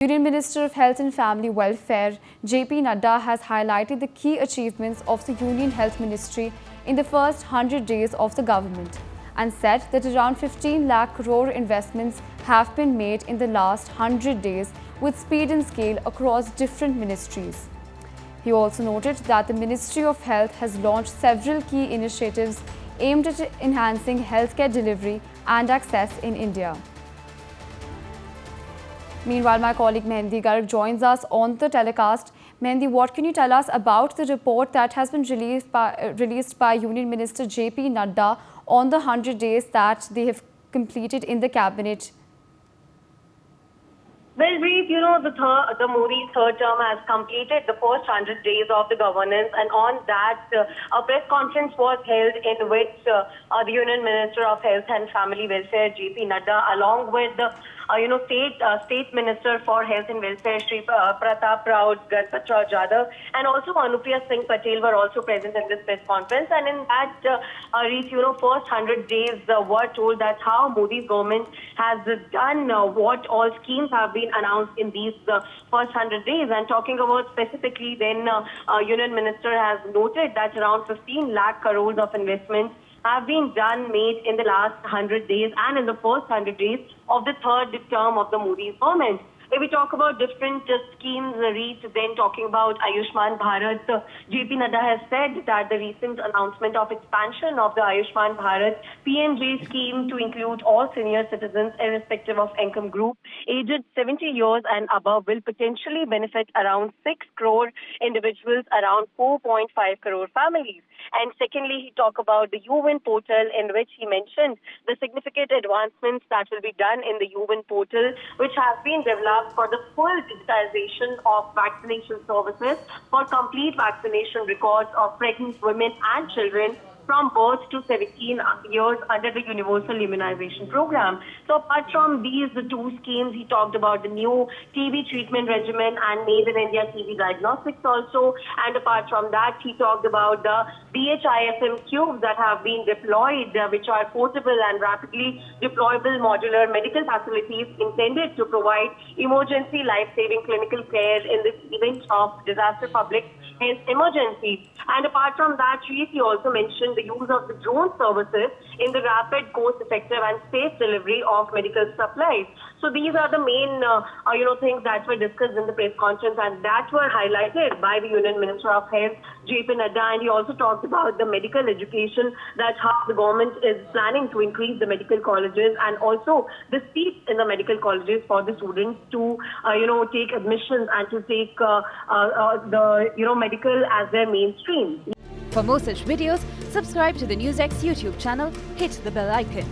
Union Minister of Health and Family Welfare JP Nadda has highlighted the key achievements of the Union Health Ministry in the first 100 days of the government and said that around 15 lakh crore investments have been made in the last 100 days with speed and scale across different ministries. He also noted that the Ministry of Health has launched several key initiatives aimed at enhancing healthcare delivery and access in India. Meanwhile, my colleague Mehendi Garg joins us on the telecast. Mehendi, what can you tell us about the report that has been released by Union Minister JP Nadda on the 100 days that they have completed in the cabinet? Well, Reid, the Modi's third term has completed the first 100 days of the governance, and on that, a press conference was held in which the Union Minister of Health and Family Welfare, JP Nadda, along with the State Minister for Health and Welfare, Shri Pratap Rao Jadhav, and also Anupriya Singh Patel were also present in this press conference. And in that, first 100 days were told that how Modi's government has done what all schemes have been announced in these first 100 days. And talking about specifically, then Union Minister has noted that around 15 lakh crores of investments have been made in the last 100 days and in the first 100 days of the third term of the Modi government. If we talk about different schemes, Reid, then talking about Ayushman Bharat, JP Nadda has said that the recent announcement of expansion of the Ayushman Bharat PMJ scheme to include all senior citizens irrespective of income group aged 70 years and above will potentially benefit around 6 crore individuals, around 4.5 crore families. And secondly, he talked about the UWin portal, in which he mentioned the significant advancements that will be done in the UWin portal, which has been developed for the full digitization of vaccination services for complete vaccination records of pregnant women and children from birth to 17 years under the Universal Immunization Program. So apart from these two schemes, he talked about the new TB treatment regimen and Made in India TB diagnostics also. And apart from that, he talked about the BHIFM cubes that have been deployed, which are portable and rapidly deployable modular medical facilities intended to provide emergency life-saving clinical care in the event of disaster public health emergency. And apart from that, he also mentioned the use of the drone services in the rapid, cost-effective and safe delivery of medical supplies. So these are the main, things that were discussed in the press conference and that were highlighted by the Union Minister of Health, JP Nadda. And he also talked about the medical education, that how the government is planning to increase the medical colleges and also the seats in the medical colleges for the students to, take admissions and to take medical as their mainstream. For more such videos, subscribe to the NewsX YouTube channel, hit the bell icon.